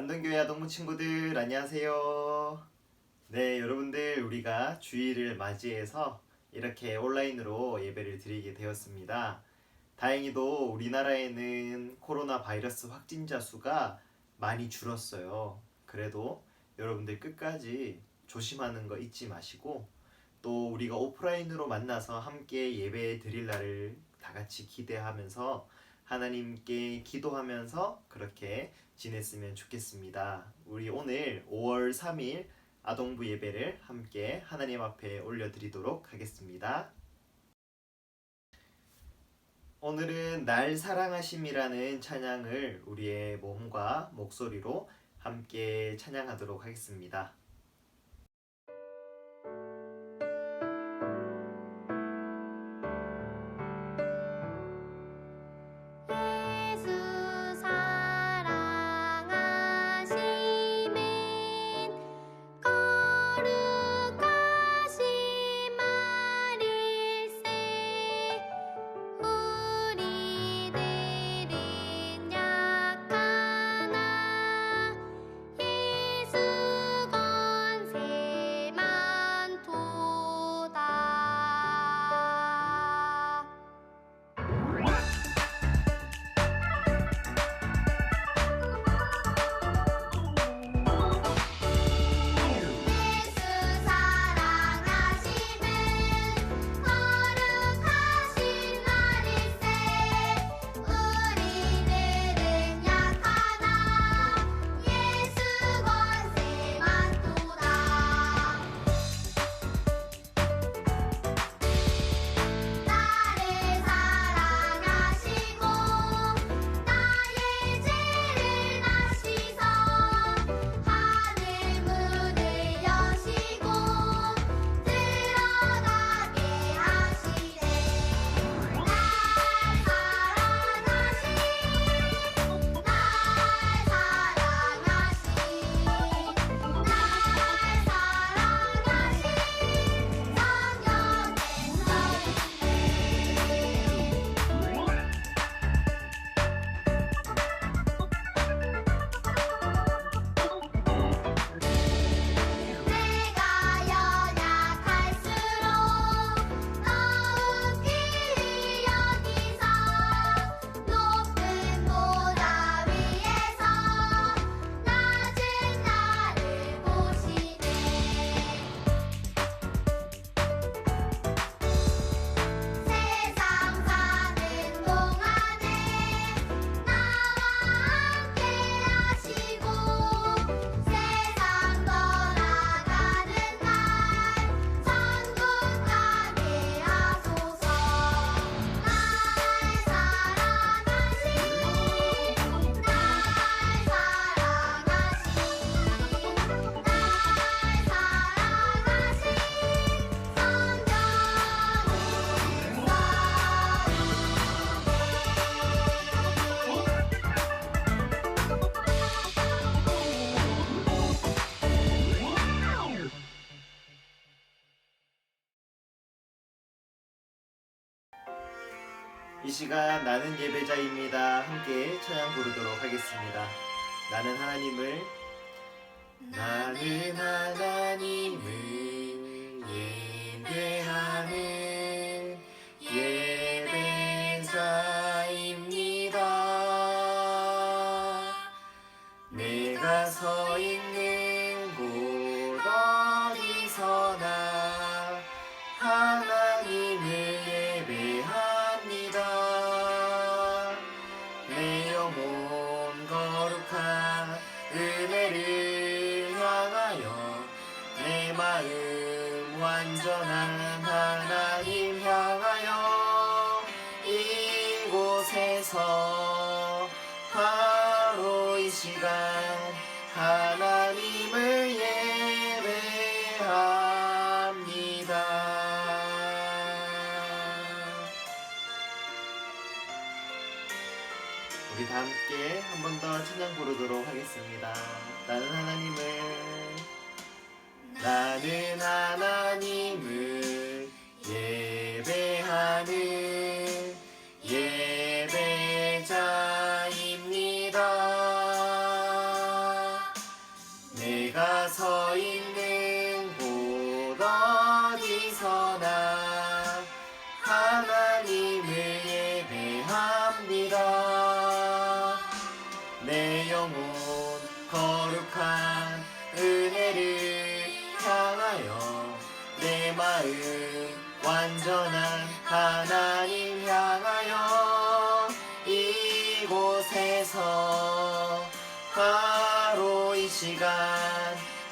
안동교회 아동부 친구들 안녕하세요. 네, 여러분들 우리가 주일을 맞이해서 이렇게 온라인으로 예배를 드리게 되었습니다. 다행히도 우리나라에는 코로나 바이러스 확진자 수가 많이 줄었어요. 그래도 여러분들 끝까지 조심하는 거 잊지 마시고 또 우리가 오프라인으로 만나서 함께 예배 드릴 날을 다 같이 기대하면서 하나님께 기도하면서 그렇게 지냈으면 좋겠습니다. 우리 오늘 5월 3일 아동부 예배를 함께 하나님 앞에 올려드리도록 하겠습니다. 오늘은 날 사랑하심이라는 찬양을 우리의 몸과 목소리로 함께 찬양하도록 하겠습니다. 이 시간 나는 예배자입니다. 함께 찬양 부르도록 하겠습니다. 나는 하나님을 예배하는 예배자입니다. 내가 서 있는 곳 어디서나 하나님을 예배합니다. 내 영혼 거룩한 은혜를 향하여 내 마음 완전한 하나님 향하여 이곳에서 바로 이 시간 하나님을 예배합니다. 우리 다 함께 한 번 더 찬양 부르도록 하겠습니다. 나는 하나님을 예배하는 예배자입니다. 내가 서 있는 곳 어디서나 하나님을 예배합니다. 내 영혼 거룩한 은혜를 향하여 내 마음 완전한 하나님 향하여 이곳에서 바로 이 시간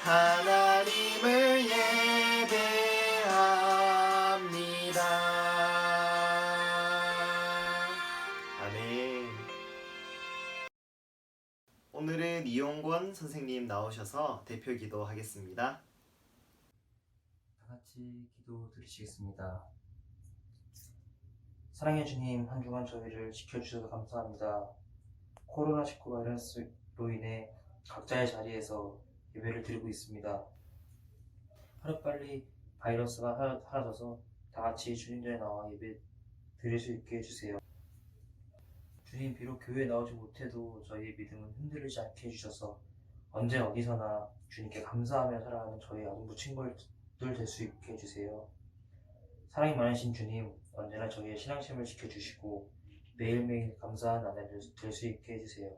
하나님을 예배합니다. 아멘. 오늘은 이용권 선생님 나오셔서 대표 기도하겠습니다. 다 같이 기도 드리시겠습니다. 사랑해 주님, 한 주간 저희를 지켜주셔서 감사합니다. 코로나19 바이러스로 인해 각자의 자리에서 예배를 드리고 있습니다. 하루빨리 바이러스가 사라져서 다 같이 주님 전에 나와 예배 드릴 수 있게 해주세요. 주님, 비록 교회에 나오지 못해도 저희의 믿음은 흔들리지 않게 해주셔서 언제 어디서나 주님께 감사하며 살아가는 저희 아동부 친구들 될 수 있게 해주세요. 사랑이 많으신 주님, 언제나 저희의 신앙심을 지켜주시고 매일매일 감사한 나날 될 수 있게 해주세요.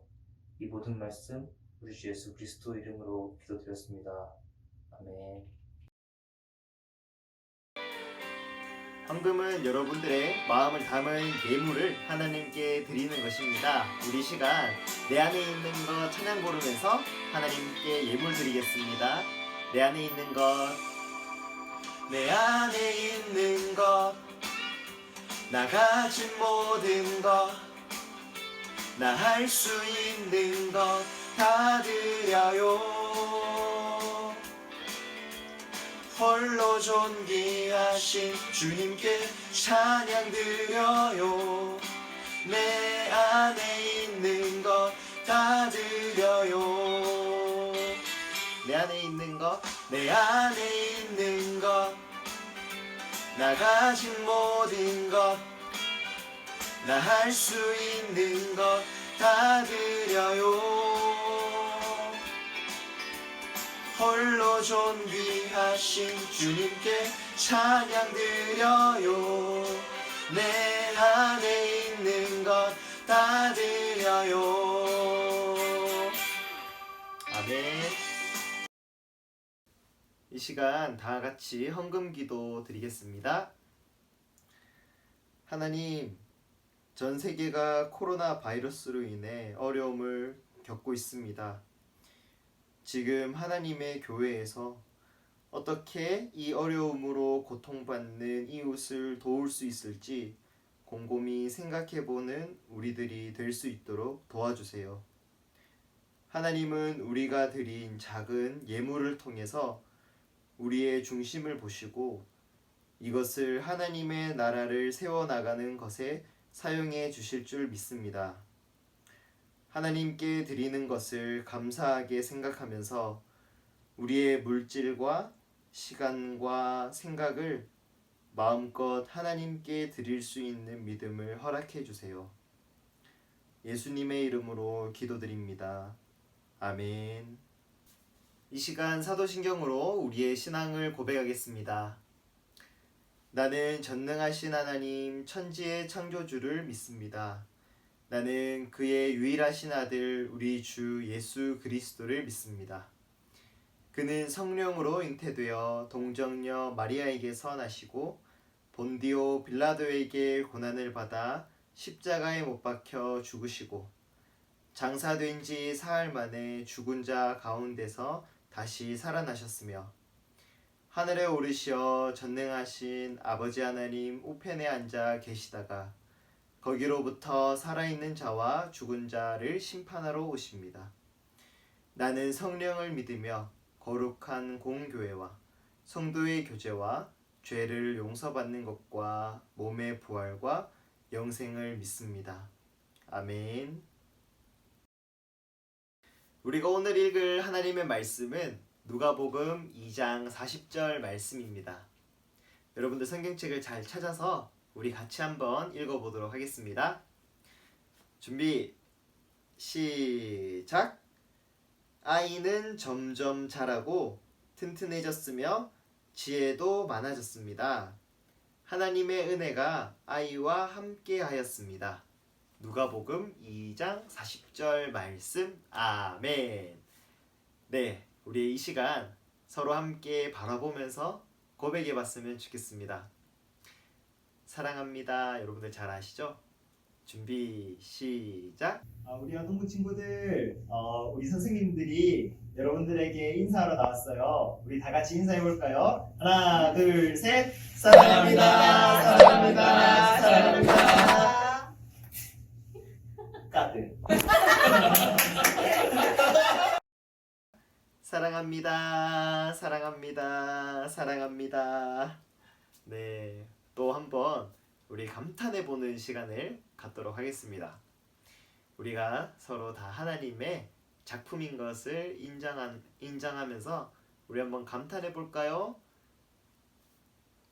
이 모든 말씀 우리 주 예수 그리스도 이름으로 기도드렸습니다. 아멘. 헌금은 여러분들의 마음을 담은 예물을 하나님께 드리는 것입니다. 우리 시간 내 안에 있는 것 찬양 부르면서 하나님께 예물 드리겠습니다. 내 안에 있는 것, 내 안에 있는 것, 나 가진 모든 것, 나 할 수 있는 것 다 드려요. 홀로 존귀하신 주님께 찬양 드려요. 내 안에 있는 것 다 드려요. 내 안에 있는 것, 내 안에 있는 것, 나 가진 모든 것, 나 할 수 있는 것 다 드려요. 홀로 존귀하신 주님께 찬양 드려요. 내 안에 있는 것 다 드려요. 아멘. 이 시간 다 같이 헌금 기도 드리겠습니다. 하나님, 전 세계가 코로나 바이러스로 인해 어려움을 겪고 있습니다. 지금 하나님의 교회에서 어떻게 이 어려움으로 고통받는 이웃을 도울 수 있을지 곰곰이 생각해보는 우리들이 될 수 있도록 도와주세요. 하나님은 우리가 드린 작은 예물을 통해서 우리의 중심을 보시고 이것을 하나님의 나라를 세워나가는 것에 사용해 주실 줄 믿습니다. 하나님께 드리는 것을 감사하게 생각하면서 우리의 물질과 시간과 생각을 마음껏 하나님께 드릴 수 있는 믿음을 허락해 주세요. 예수님의 이름으로 기도드립니다. 아멘. 이 시간 사도신경으로 우리의 신앙을 고백하겠습니다. 나는 전능하신 하나님 천지의 창조주를 믿습니다. 나는 그의 유일하신 아들 우리 주 예수 그리스도를 믿습니다. 그는 성령으로 잉태되어 동정녀 마리아에게서 나시고 본디오 빌라도에게 고난을 받아 십자가에 못 박혀 죽으시고 장사된 지 사흘 만에 죽은 자 가운데서 다시 살아나셨으며 하늘에 오르시어 전능하신 아버지 하나님 우편에 앉아 계시다가 거기로부터 살아있는 자와 죽은 자를 심판하러 오십니다. 나는 성령을 믿으며 거룩한 공교회와 성도의 교제와 죄를 용서받는 것과 몸의 부활과 영생을 믿습니다. 아멘. 우리가 오늘 읽을 하나님의 말씀은 누가복음 2장 40절 말씀입니다. 여러분들 성경책을 잘 찾아서 우리 같이 한번 읽어보도록 하겠습니다. 준비, 시작! 아이는 점점 자라고 튼튼해졌으며 지혜도 많아졌습니다. 하나님의 은혜가 아이와 함께 하였습니다. 누가복음 2장 40절 말씀. 아멘. 네, 우리 이 시간 서로 함께 바라보면서 고백해 봤으면 좋겠습니다. 사랑합니다. 여러분들 잘 아시죠? 준비 시작. 우리 아동부 친구들, 우리 선생님들이 여러분들에게 인사하러 나왔어요. 우리 다 같이 인사해 볼까요? 하나, 둘, 셋. 사랑합니다. 사랑합니다. 사랑합니다. 까드. 사랑합니다. 사랑합니다. 사랑합니다. 네, 또 한번 우리 감탄해 보는 시간을 갖도록 하겠습니다. 우리가 서로 다 하나님의 작품인 것을 인정하면서 우리 한번 감탄해 볼까요?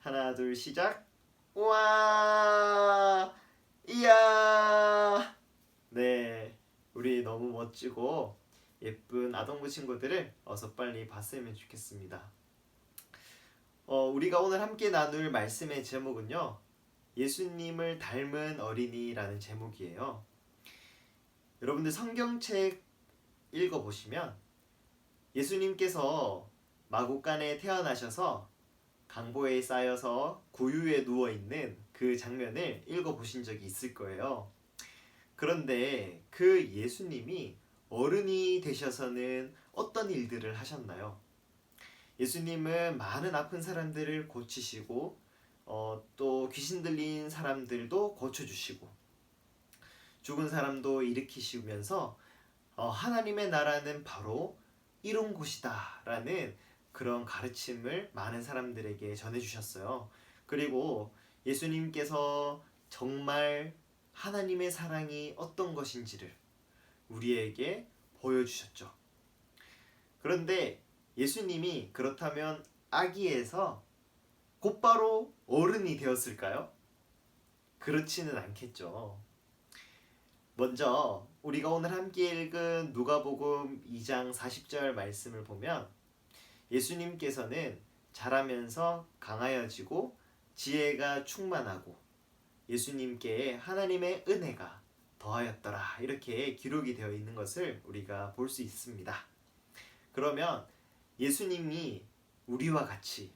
하나, 둘, 시작. 우와! 이야! 네, 우리 너무 멋지고 예쁜 아동부 친구들을 어서 빨리 봤으면 좋겠습니다. 우리가 오늘 함께 나눌 말씀의 제목은요, 예수님을 닮은 어린이라는 제목이에요. 여러분들 성경책 읽어보시면 예수님께서 마구간에 태어나셔서 강보에 쌓여서 구유에 누워있는 그 장면을 읽어보신 적이 있을 거예요. 그런데 그 예수님이 어른이 되셔서는 어떤 일들을 하셨나요? 예수님은 많은 아픈 사람들을 고치시고 또 귀신 들린 사람들도 고쳐주시고 죽은 사람도 일으키시면서 하나님의 나라는 바로 이런 곳이다 라는 그런 가르침을 많은 사람들에게 전해주셨어요. 그리고 예수님께서 정말 하나님의 사랑이 어떤 것인지를 우리에게 보여주셨죠. 그런데 예수님이 그렇다면 아기에서 곧바로 어른이 되었을까요? 그렇지는 않겠죠. 먼저 우리가 오늘 함께 읽은 누가복음 2장 40절 말씀을 보면 예수님께서는 자라면서 강하여지고 지혜가 충만하고 예수님께 하나님의 은혜가 더하였더라 이렇게 기록이 되어 있는 것을 우리가 볼 수 있습니다. 그러면 예수님이 우리와 같이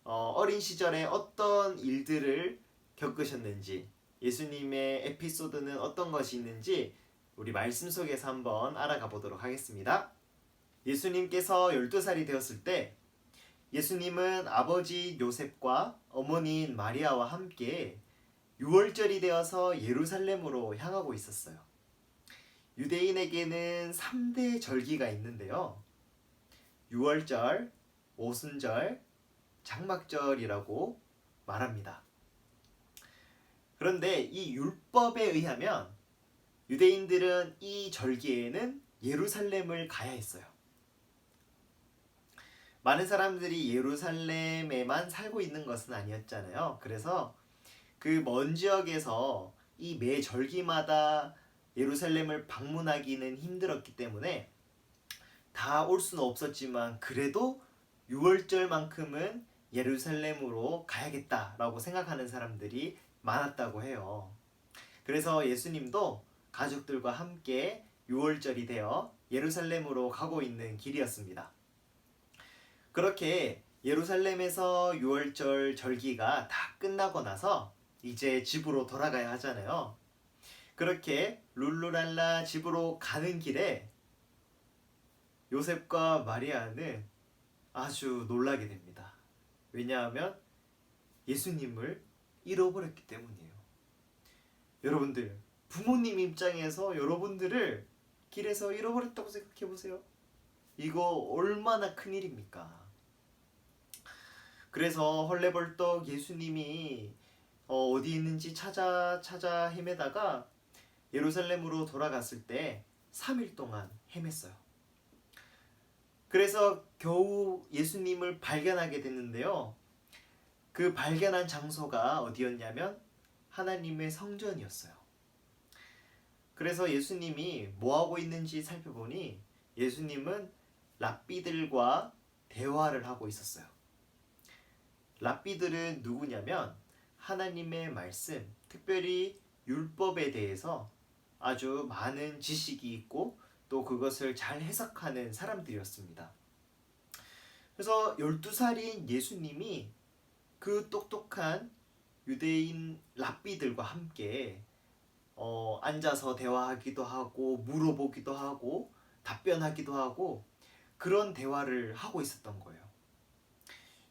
어린 시절에 어떤 일들을 겪으셨는지, 예수님의 에피소드는 어떤 것이 있는지 우리 말씀 속에서 한번 알아가 보도록 하겠습니다. 예수님께서 12살이 되었을 때 예수님은 아버지 요셉과 어머니인 마리아와 함께 유월절이 되어서 예루살렘으로 향하고 있었어요. 유대인에게는 3대 절기가 있는데요. 유월절, 오순절, 장막절이라고 말합니다. 그런데 이 율법에 의하면 유대인들은 이 절기에는 예루살렘을 가야 했어요. 많은 사람들이 예루살렘에만 살고 있는 것은 아니었잖아요. 그래서 그 먼 지역에서 이 매 절기마다 예루살렘을 방문하기는 힘들었기 때문에 다 올 수는 없었지만 그래도 6월절만큼은 예루살렘으로 가야겠다라고 생각하는 사람들이 많았다고 해요. 그래서 예수님도 가족들과 함께 6월절이 되어 예루살렘으로 가고 있는 길이었습니다. 그렇게 예루살렘에서 6월절 절기가 다 끝나고 나서 이제 집으로 돌아가야 하잖아요. 그렇게 룰루랄라 집으로 가는 길에 요셉과 마리아는 아주 놀라게 됩니다. 왜냐하면 예수님을 잃어버렸기 때문이에요. 여러분들, 부모님 입장에서 여러분들을 길에서 잃어버렸다고 생각해 보세요. 이거 얼마나 큰일입니까? 그래서 헐레벌떡 예수님이 어디 있는지 찾아 헤매다가 예루살렘으로 돌아갔을 때 3일 동안 헤맸어요. 그래서 겨우 예수님을 발견하게 됐는데요. 그 발견한 장소가 어디였냐면 하나님의 성전이었어요. 그래서 예수님이 뭐하고 있는지 살펴보니 예수님은 랍비들과 대화를 하고 있었어요. 랍비들은 누구냐면 하나님의 말씀, 특별히 율법에 대해서 아주 많은 지식이 있고 또 그것을 잘 해석하는 사람들이었습니다. 그래서 12살인 예수님이 그 똑똑한 유대인 랍비들과 함께 앉아서 대화하기도 하고 물어보기도 하고 답변하기도 하고 그런 대화를 하고 있었던 거예요.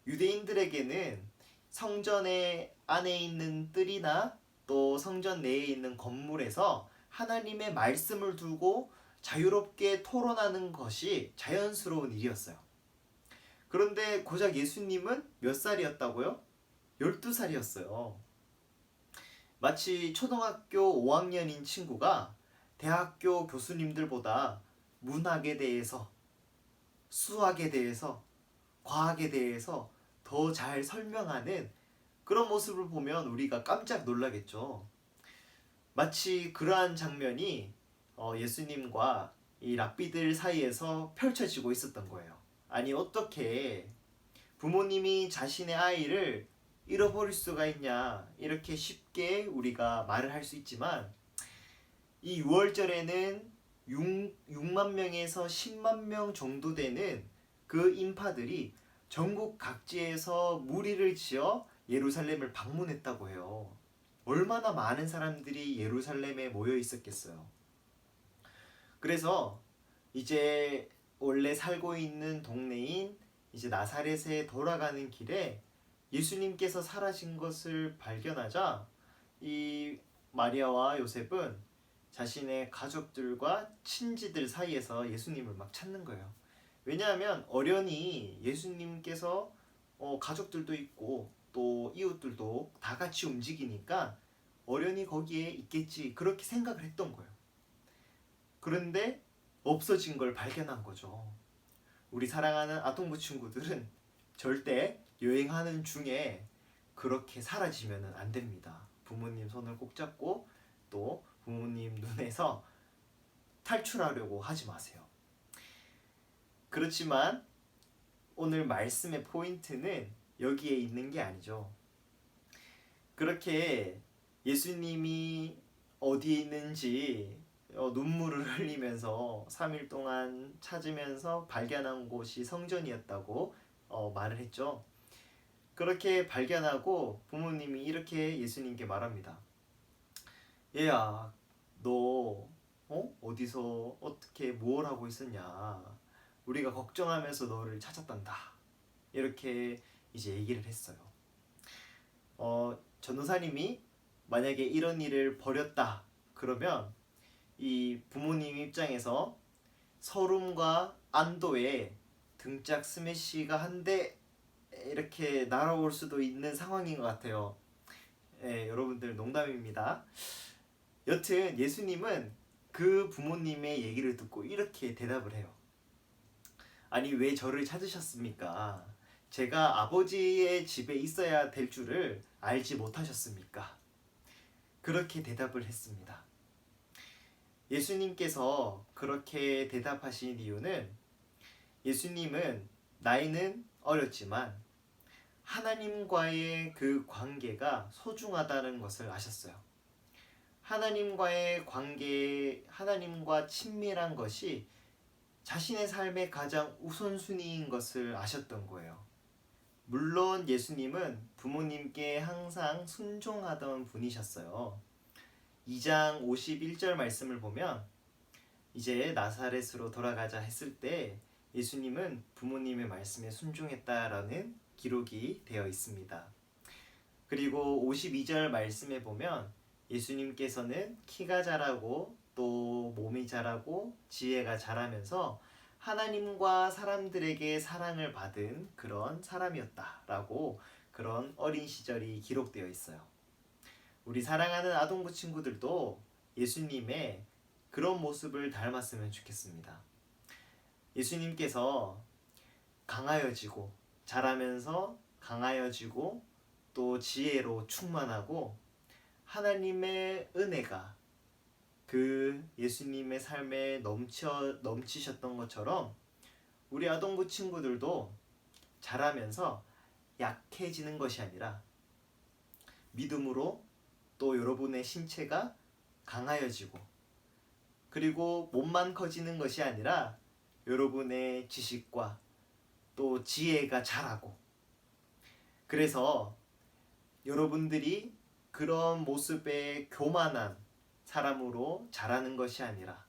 유대인들에게는 성전의 안에 있는 뜰이나 또 성전 내에 있는 건물에서 하나님의 말씀을 두고 자유롭게 토론하는 것이 자연스러운 일이었어요. 그런데 고작 예수님은 몇 살이었다고요? 12살이었어요. 마치 초등학교 5학년인 친구가 대학교 교수님들보다 문학에 대해서, 수학에 대해서, 과학에 대해서 더 잘 설명하는 그런 모습을 보면 우리가 깜짝 놀라겠죠. 마치 그러한 장면이 예수님과 이 랍비들 사이에서 펼쳐지고 있었던 거예요. 아니 어떻게 부모님이 자신의 아이를 잃어버릴 수가 있냐 이렇게 쉽게 우리가 말을 할 수 있지만 이 6월절에는 6만 명에서 10만 명 정도 되는 그 인파들이 전국 각지에서 무리를 지어 예루살렘을 방문했다고 해요. 얼마나 많은 사람들이 예루살렘에 모여 있었겠어요. 그래서 이제 원래 살고 있는 동네인 이제 나사렛에 돌아가는 길에 예수님께서 사라진 것을 발견하자 이 마리아와 요셉은 자신의 가족들과 친지들 사이에서 예수님을 막 찾는 거예요. 왜냐하면 어련히 예수님께서 가족들도 있고 또 이웃들도 다 같이 움직이니까 어련히 거기에 있겠지 그렇게 생각을 했던 거예요. 그런데 없어진 걸 발견한 거죠. 우리 사랑하는 아동부 친구들은 절대 여행하는 중에 그렇게 사라지면 안 됩니다. 부모님 손을 꼭 잡고 또 부모님 눈에서 탈출하려고 하지 마세요. 그렇지만 오늘 말씀의 포인트는 여기에 있는 게 아니죠. 그렇게 예수님이 어디에 있는지 눈물을 흘리면서 3일 동안 찾으면서 발견한 곳이 성전이었다고 말을 했죠. 그렇게 발견하고 부모님이 이렇게 예수님께 말합니다. 얘야, 너 어디서 어떻게 뭘 하고 있었냐? 우리가 걱정하면서 너를 찾았단다. 이렇게 이제 얘기를 했어요. 전도사님이 만약에 이런 일을 벌였다 그러면 이 부모님 입장에서 서름과 안도에 등짝 스매시가 한 대 이렇게 날아올 수도 있는 상황인 것 같아요. 예, 여러분들 농담입니다. 여튼 예수님은 그 부모님의 얘기를 듣고 이렇게 대답을 해요. 아니 왜 저를 찾으셨습니까? 제가 아버지의 집에 있어야 될 줄을 알지 못하셨습니까? 그렇게 대답을 했습니다. 예수님께서 그렇게 대답하신 이유는 예수님은 나이는 어렸지만 하나님과의 그 관계가 소중하다는 것을 아셨어요. 하나님과의 관계, 하나님과 친밀한 것이 자신의 삶의 가장 우선순위인 것을 아셨던 거예요. 물론 예수님은 부모님께 항상 순종하던 분이셨어요. 2장 51절 말씀을 보면 이제 나사렛으로 돌아가자 했을 때 예수님은 부모님의 말씀에 순종했다라는 기록이 되어 있습니다. 그리고 52절 말씀에 보면 예수님께서는 키가 자라고 또 몸이 자라고 지혜가 자라면서 하나님과 사람들에게 사랑을 받은 그런 사람이었다라고 그런 어린 시절이 기록되어 있어요. 우리 사랑하는 아동부 친구들도 예수님의 그런 모습을 닮았으면 좋겠습니다. 예수님께서 강하여지고 자라면서 강하여지고 또 지혜로 충만하고 하나님의 은혜가 그 예수님의 삶에 넘치셨던 것처럼 우리 아동부 친구들도 자라면서 약해지는 것이 아니라 믿음으로 또 여러분의 신체가 강하여지고, 그리고 몸만 커지는 것이 아니라 여러분의 지식과 또 지혜가 자라고, 그래서 여러분들이 그런 모습의 교만한 사람으로 자라는 것이 아니라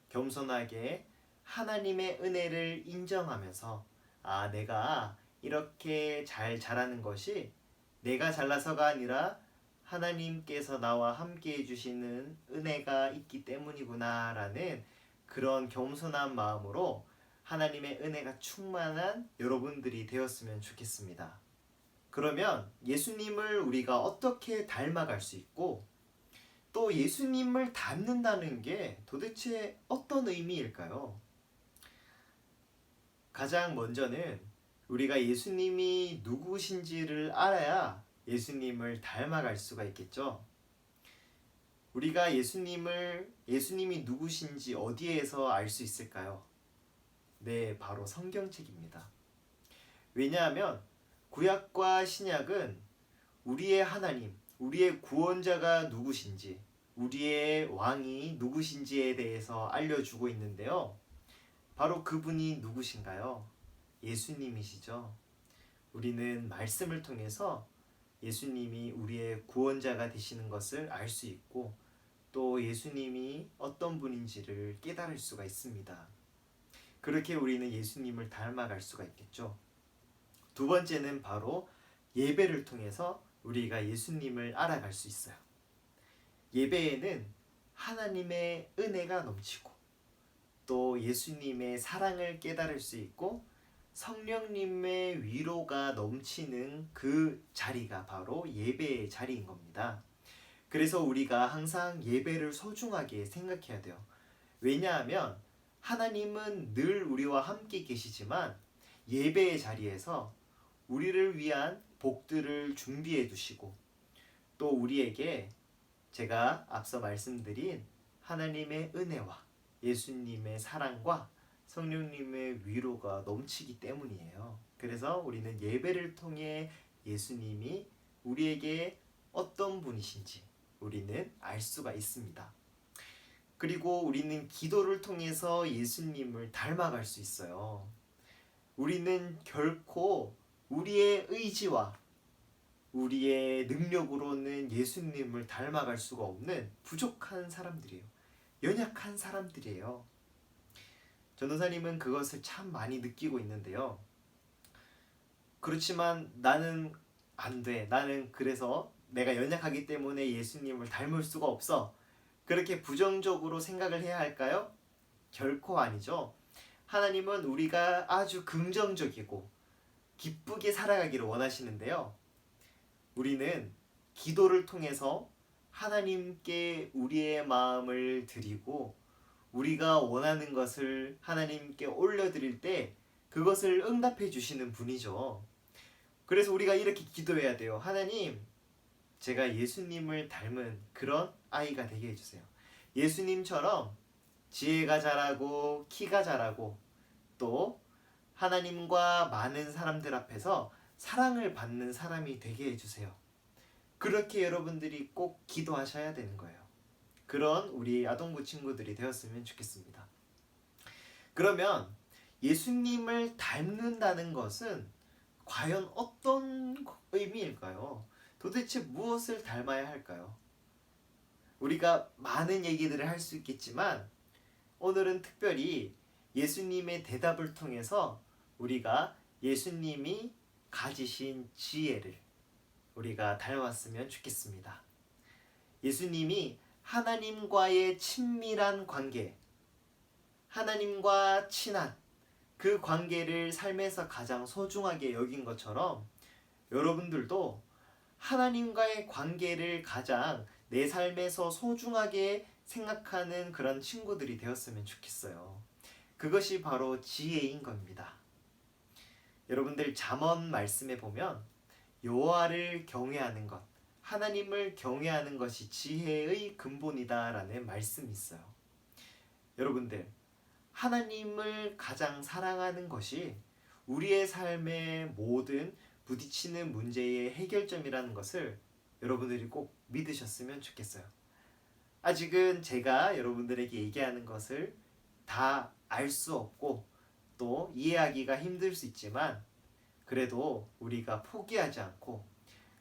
겸손하게 하나님의 은혜를 인정하면서, 아, 내가 이렇게 잘 자라는 것이 내가 잘나서가 아니라 하나님께서 나와 함께 해주시는 은혜가 있기 때문이구나 라는 그런 겸손한 마음으로 하나님의 은혜가 충만한 여러분들이 되었으면 좋겠습니다. 그러면 예수님을 우리가 어떻게 닮아갈 수 있고, 또 예수님을 닮는다는 게 도대체 어떤 의미일까요? 가장 먼저는 우리가 예수님이 누구신지를 알아야 예수님을 닮아갈 수가 있겠죠. 우리가 예수님이 누구신지 어디에서 알 수 있을까요? 네, 바로 성경책입니다. 왜냐하면 구약과 신약은 우리의 하나님, 우리의 구원자가 누구신지, 우리의 왕이 누구신지에 대해서 알려주고 있는데요. 바로 그분이 누구신가요? 예수님이시죠. 우리는 말씀을 통해서 예수님이 우리의 구원자가 되시는 것을 알 수 있고, 또 예수님이 어떤 분인지를 깨달을 수가 있습니다. 그렇게 우리는 예수님을 닮아갈 수가 있겠죠. 두 번째는 바로 예배를 통해서 우리가 예수님을 알아갈 수 있어요. 예배에는 하나님의 은혜가 넘치고, 또 예수님의 사랑을 깨달을 수 있고, 성령님의 위로가 넘치는 그 자리가 바로 예배의 자리인 겁니다. 그래서 우리가 항상 예배를 소중하게 생각해야 돼요. 왜냐하면 하나님은 늘 우리와 함께 계시지만 예배의 자리에서 우리를 위한 복들을 준비해 두시고, 또 우리에게 제가 앞서 말씀드린 하나님의 은혜와 예수님의 사랑과 성령님의 위로가 넘치기 때문이에요. 그래서 우리는 예배를 통해 예수님이 우리에게 어떤 분이신지 우리는 알 수가 있습니다. 그리고 우리는 기도를 통해서 예수님을 닮아갈 수 있어요. 우리는 결코 우리의 의지와 우리의 능력으로는 예수님을 닮아갈 수가 없는 부족한 사람들이에요. 연약한 사람들이에요. 전도사님은 그것을 참 많이 느끼고 있는데요. 그렇지만 나는 안 돼. 나는 그래서 내가 연약하기 때문에 예수님을 닮을 수가 없어. 그렇게 부정적으로 생각을 해야 할까요? 결코 아니죠. 하나님은 우리가 아주 긍정적이고 기쁘게 살아가기를 원하시는데요. 우리는 기도를 통해서 하나님께 우리의 마음을 드리고 우리가 원하는 것을 하나님께 올려드릴 때 그것을 응답해 주시는 분이죠. 그래서 우리가 이렇게 기도해야 돼요. 하나님, 제가 예수님을 닮은 그런 아이가 되게 해주세요. 예수님처럼 지혜가 자라고 키가 자라고 또 하나님과 많은 사람들 앞에서 사랑을 받는 사람이 되게 해주세요. 그렇게 여러분들이 꼭 기도하셔야 되는 거예요. 그런 우리 아동부 친구들이 되었으면 좋겠습니다. 그러면 예수님을 닮는다는 것은 과연 어떤 의미일까요? 도대체 무엇을 닮아야 할까요? 우리가 많은 얘기들을 할 수 있겠지만 오늘은 특별히 예수님의 대답을 통해서 우리가 예수님이 가지신 지혜를 우리가 닮았으면 좋겠습니다. 예수님이 하나님과의 친밀한 관계, 하나님과 친한 그 관계를 삶에서 가장 소중하게 여긴 것처럼 여러분들도 하나님과의 관계를 가장 내 삶에서 소중하게 생각하는 그런 친구들이 되었으면 좋겠어요. 그것이 바로 지혜인 겁니다. 여러분들 잠언 말씀에 보면 여호와를 경외하는 것, 하나님을 경외하는 것이 지혜의 근본이다라는 말씀이 있어요. 여러분들, 하나님을 가장 사랑하는 것이 우리의 삶의 모든 부딪히는 문제의 해결점이라는 것을 여러분들이 꼭 믿으셨으면 좋겠어요. 아직은 제가 여러분들에게 얘기하는 것을 다 알 수 없고 또 이해하기가 힘들 수 있지만, 그래도 우리가 포기하지 않고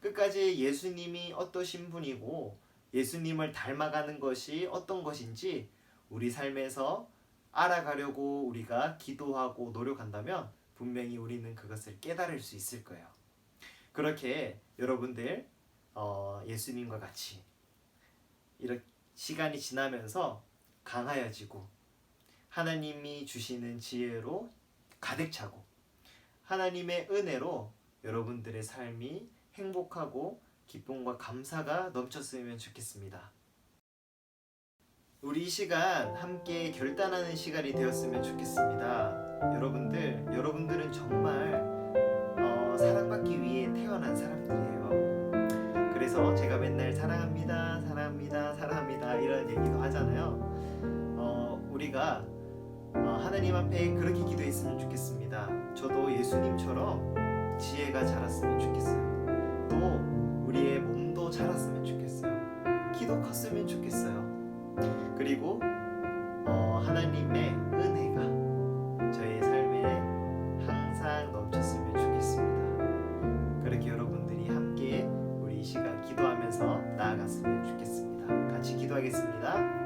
끝까지 예수님이 어떠신 분이고 예수님을 닮아가는 것이 어떤 것인지 우리 삶에서 알아가려고 우리가 기도하고 노력한다면 분명히 우리는 그것을 깨달을 수 있을 거예요. 그렇게 여러분들 예수님과 같이 이렇게 시간이 지나면서 강하여지고 하나님이 주시는 지혜로 가득 차고 하나님의 은혜로 여러분들의 삶이 행복하고 기쁨과 감사가 넘쳤으면 좋겠습니다. 우리 이 시간 함께 결단하는 시간이 되었으면 좋겠습니다. 여러분들은 정말 사랑받기 위해 태어난 사람들이에요. 그래서 제가 맨날 사랑합니다, 사랑합니다, 사랑합니다 이런 얘기도 하잖아요. 우리가 하나님 앞에 그렇게 기도했으면 좋겠습니다. 저도 예수님처럼 지혜가 자랐으면 좋겠어요. 또 우리의 몸도 자랐으면 좋겠어요. 키도 컸으면 좋겠어요. 그리고 하나님의 은혜가 저의 삶에 항상 넘쳤으면 좋겠습니다. 그렇게 여러분들이 함께 우리 이 시간 기도하면서 나아갔으면 좋겠습니다. 같이 기도하겠습니다.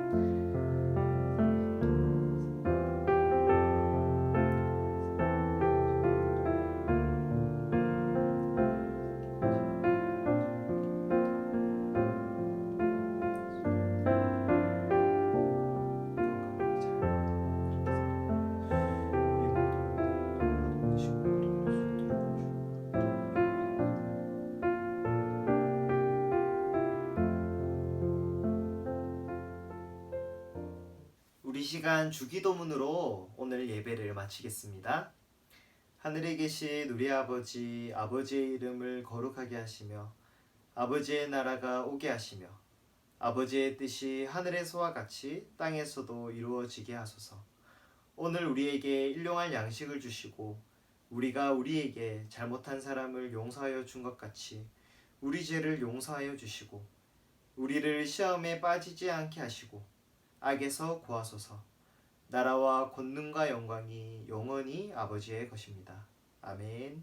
우리 시간 주기도문으로 오늘 예배를 마치겠습니다. 하늘에 계신 우리 아버지, 아버지의 이름을 거룩하게 하시며 아버지의 나라가 오게 하시며 아버지의 뜻이 하늘에서와 같이 땅에서도 이루어지게 하소서. 오늘 우리에게 일용할 양식을 주시고 우리가 우리에게 잘못한 사람을 용서하여 준 것 같이 우리 죄를 용서하여 주시고 우리를 시험에 빠지지 않게 하시고 악에서 구하소서. 나라와 권능과 영광이 영원히 아버지의 것입니다. 아멘.